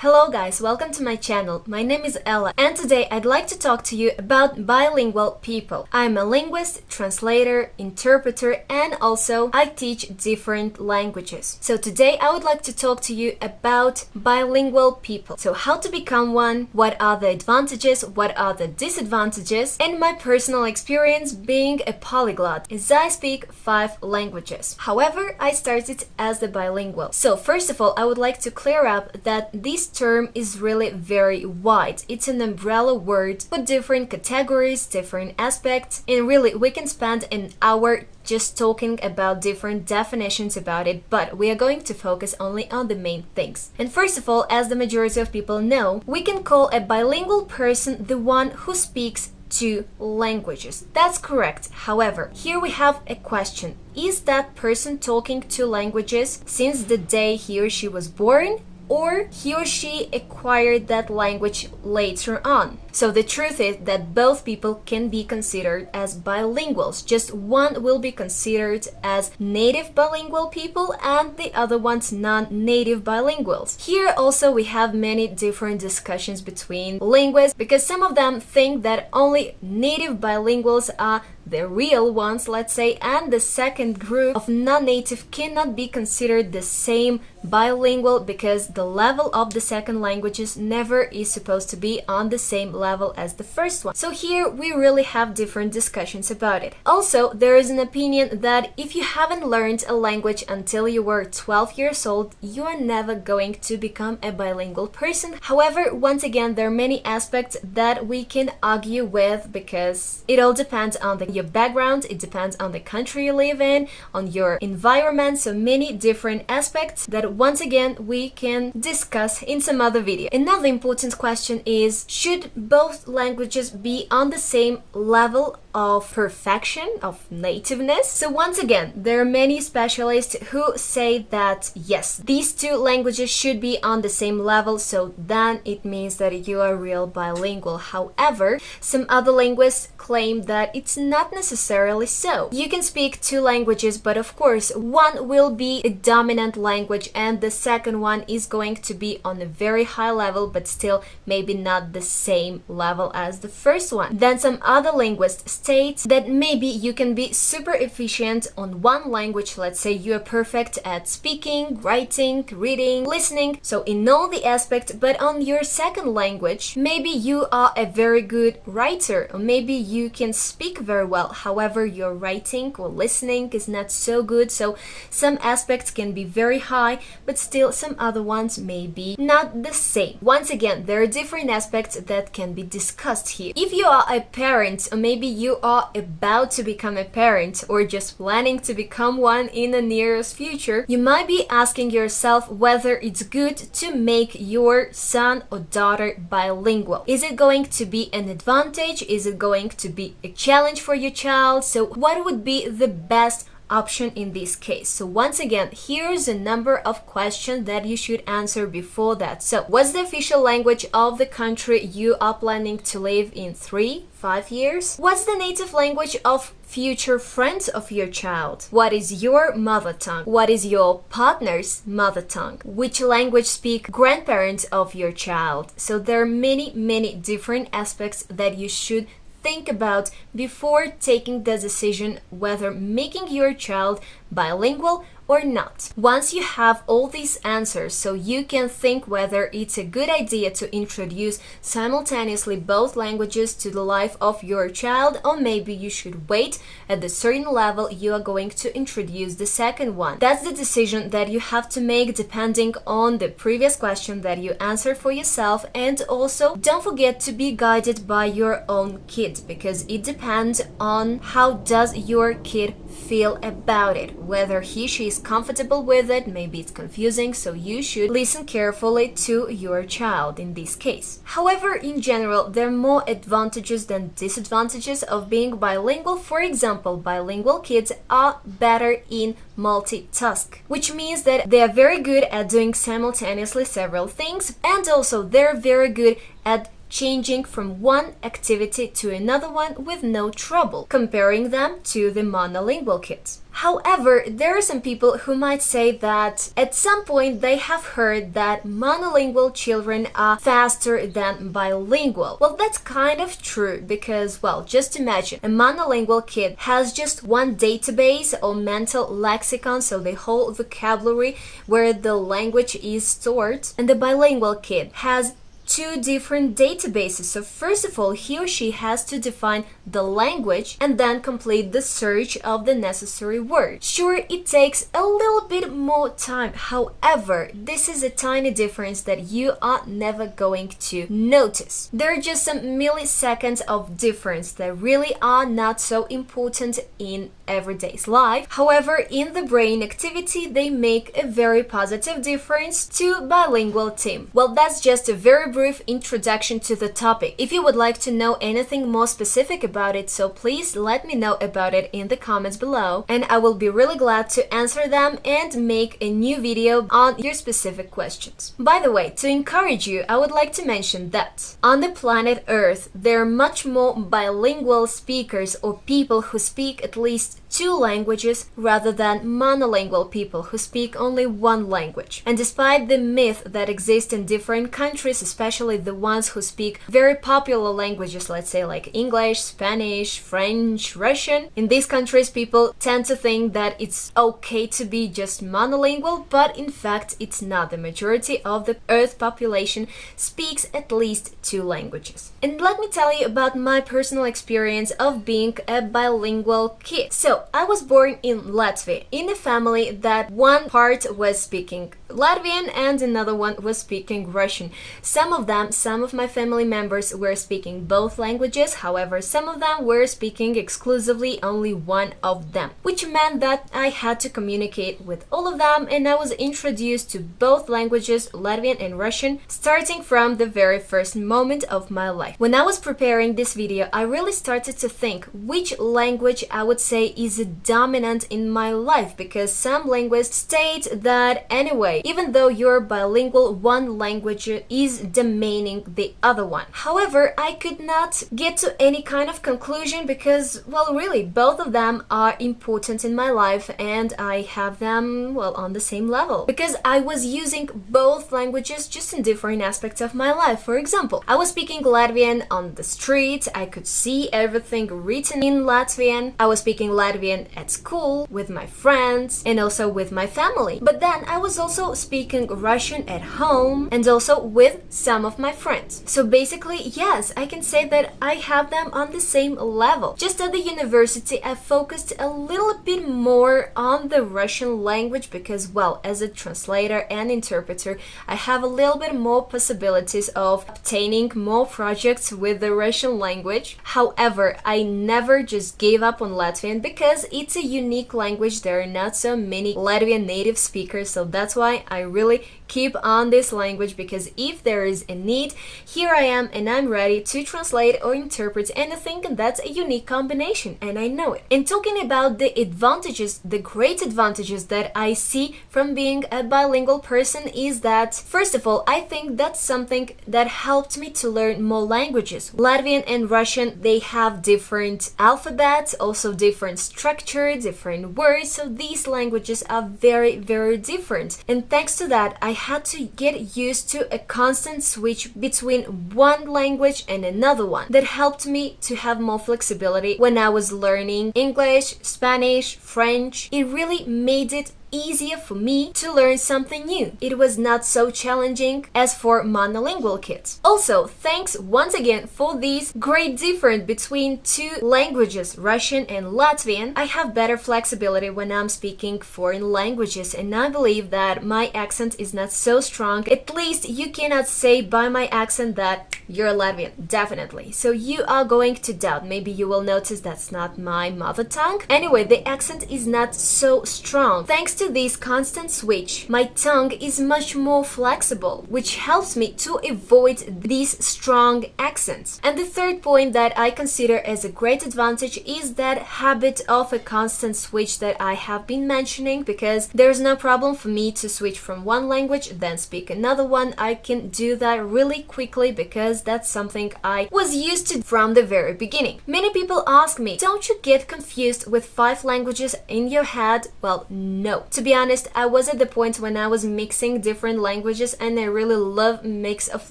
Hello guys, welcome to my channel. My name is Ella and today I'd like to talk to you about bilingual people. I'm a linguist, translator, interpreter, and also I teach different languages. So today I would like to talk to you about bilingual people. So how to become one, what are the advantages, what are the disadvantages, and my personal experience being a polyglot as I speak 5 languages. However, I started as the bilingual. So first of all, I would like to clear up that this term is really very wide. It's an umbrella word for different categories, different aspects, and really we can spend an hour just talking about different definitions about it, but we are going to focus only on the main things. And first of all, as the majority of people know, we can call a bilingual person the one who speaks 2 languages. That's correct. However, here we have a question. Is that person talking 2 languages since the day he or she was born? Or he or she acquired that language later on. So the truth is that both people can be considered as bilinguals. Just one will be considered as native bilingual people and the other one's non-native bilinguals. Here also we have many different discussions between linguists because some of them think that only native bilinguals are the real ones, let's say, and the second group of non-native cannot be considered the same bilingual because the level of the second languages never is supposed to be on the same level as the first one. So here we really have different discussions about it. Also, there is an opinion that if you haven't learned a language until you were 12 years old, you are never going to become a bilingual person. However, once again, there are many aspects that we can argue with because it all depends on your background, it depends on the country you live in, on your environment, so many different aspects that once again we can discuss in some other video. Another important question is, should both languages be on the same level of perfection, of nativeness? So once again, there are many specialists who say that yes, these 2 languages should be on the same level, so then it means that you are real bilingual. However, some other linguists claim that it's not necessarily so. You can speak 2 languages, but of course one will be a dominant language and the second one is going to be on a very high level, but still maybe not the same level as the first one. Then some other linguists state that maybe you can be super efficient on one language. Let's say you are perfect at speaking, writing, reading, listening, so in all the aspects, but on your second language maybe you are a very good writer, or maybe you can speak very well, however your writing or listening is not so good. So some aspects can be very high, but still some other ones may be not the same. Once again, there are different aspects that can be discussed here. If you are a parent, or maybe you are about to become a parent or just planning to become one in the nearest future, you might be asking yourself whether it's good to make your son or daughter bilingual. Is it going to be an advantage? Is it going to be a challenge for your child? So what would be the best option in this case? So once again, here's a number of questions that you should answer before that. So what's the official language of the country you are planning to live in 3-5 years? What's the native language of future friends of your child? What is your mother tongue? What is your partner's mother tongue? Which language speak grandparents of your child? So there are many different aspects that you should think about before taking the decision whether making your child bilingual or not. Once you have all these answers, so you can think whether it's a good idea to introduce simultaneously both languages to the life of your child, or maybe you should wait at the certain level you are going to introduce the second one. That's the decision that you have to make depending on the previous question that you answered for yourself, and also don't forget to be guided by your own kid because it depends on how does your kid feel about it, whether she is comfortable with it. Maybe it's confusing, so you should listen carefully to your child in this case. However, in general, there are more advantages than disadvantages of being bilingual. For example, bilingual kids are better in multitask, which means that they are very good at doing simultaneously several things, and also they're very good at changing from one activity to another one with no trouble, comparing them to the monolingual kids. However, there are some people who might say that at some point they have heard that monolingual children are faster than bilingual. Well, that's kind of true because, well, just imagine a monolingual kid has just one database or mental lexicon, so the whole vocabulary where the language is stored, and the bilingual kid has two different databases. So first of all, he or she has to define the language and then complete the search of the necessary word. Sure, it takes a little bit more time. However, this is a tiny difference that you are never going to notice. There are just some milliseconds of difference that really are not so important in everyday's life. However, in the brain activity, they make a very positive difference to bilingual team. Well, that's just a very brief introduction to the topic. If you would like to know anything more specific about it, so please let me know about it in the comments below, and I will be really glad to answer them and make a new video on your specific questions. By the way, to encourage you, I would like to mention that on the planet Earth, there are much more bilingual speakers or people who speak at least two languages rather than monolingual people who speak only one language. And despite the myth that exists in different countries, especially the ones who speak very popular languages, let's say like English, Spanish, French, Russian, in these countries people tend to think that it's okay to be just monolingual, but in fact it's not. The majority of the Earth population speaks at least two languages. And let me tell you about my personal experience of being a bilingual kid. So I was born in Latvia, in a family that one part was speaking Latvian and another one was speaking Russian. Some of my family members were speaking both languages, however, some of them were speaking exclusively only one of them, which meant that I had to communicate with all of them, and I was introduced to both languages, Latvian and Russian, starting from the very first moment of my life. When I was preparing this video, I really started to think which language I would say is dominant in my life, because some linguists state that anyway, even though you're bilingual, one language is demanding the other one. However, I could not get to any kind of conclusion because, well, really, both of them are important in my life and I have them, well, on the same level. Because I was using both languages just in different aspects of my life. For example, I was speaking Latvian on the street, I could see everything written in Latvian. I was speaking Latvian at school, with my friends, and also with my family. But then I was also speaking Russian at home and also with some of my friends. So basically, yes, I can say that I have them on the same level. Just at the university, I focused a little bit more on the Russian language because, well, as a translator and interpreter, I have a little bit more possibilities of obtaining more projects with the Russian language. However, I never just gave up on Latvian because it's a unique language. There are not so many Latvian native speakers, so that's why I really keep on this language, because if there is a need, here I am and I'm ready to translate or interpret anything, and that's a unique combination and I know it. And talking about the advantages, the great advantages that I see from being a bilingual person is that, first of all, I think that's something that helped me to learn more languages. Latvian and Russian, they have different alphabets, also different structure, different words, so these languages are very, very different. And thanks to that, I had to get used to a constant switch between one language and another one. That helped me to have more flexibility when I was learning English, Spanish, French. It really made it easier for me to learn something new. It was not so challenging as for monolingual kids. Also, thanks once again for this great difference between two languages, Russian and Latvian. I have better flexibility when I'm speaking foreign languages, and I believe that my accent is not so strong. At least you cannot say by my accent that you're Latvian, definitely. So you are going to doubt. Maybe you will notice that's not my mother tongue. Anyway, the accent is not so strong. Thanks to this constant switch, my tongue is much more flexible, which helps me to avoid these strong accents. And the third point that I consider as a great advantage is that habit of a constant switch that I have been mentioning, because there's no problem for me to switch from one language then speak another one. I can do that really quickly because because that's something I was used to from the very beginning. Many people ask me, don't you get confused with 5 languages in your head? Well, no. To be honest, I was at the point when I was mixing different languages, and I really love mix of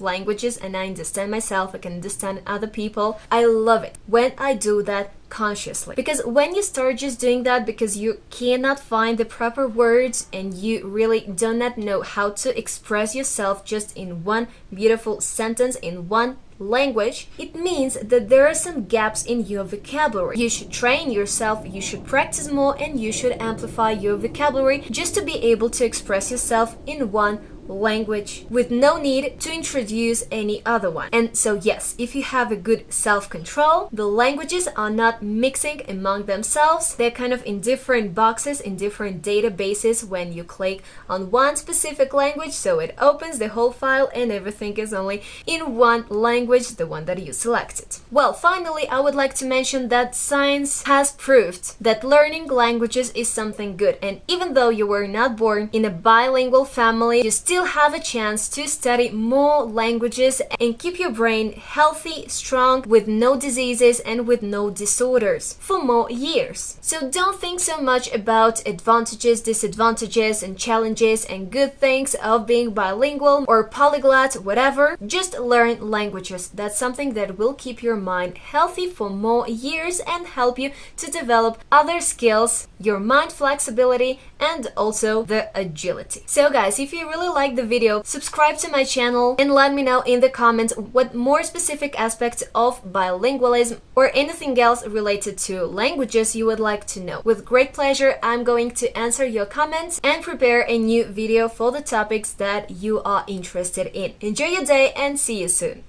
languages, and I understand myself, I can understand other people. I love it when I do that consciously, because when you start just doing that because you cannot find the proper words and you really do not know how to express yourself just in one beautiful sentence in one language, it means that there are some gaps in your vocabulary. You should train yourself, you should practice more, and you should amplify your vocabulary just to be able to express yourself in one language with no need to introduce any other one. And so yes, if you have a good self-control, the languages are not mixing among themselves, they're kind of in different boxes, in different databases. When you click on one specific language, so it opens the whole file and everything is only in one language, the one that you selected. Well, finally, I would like to mention that science has proved that learning languages is something good, and even though you were not born in a bilingual family, you still have a chance to study more languages and keep your brain healthy, strong, with no diseases and with no disorders for more years. So don't think so much about advantages, disadvantages, and challenges and good things of being bilingual or polyglot, whatever. Just learn languages. That's something that will keep your mind healthy for more years and help you to develop other skills, your mind flexibility, and also the agility. So guys, if you really like the video, subscribe to my channel and let me know in the comments what more specific aspects of bilingualism or anything else related to languages you would like to know. With great pleasure, I'm going to answer your comments and prepare a new video for the topics that you are interested in. Enjoy your day and see you soon.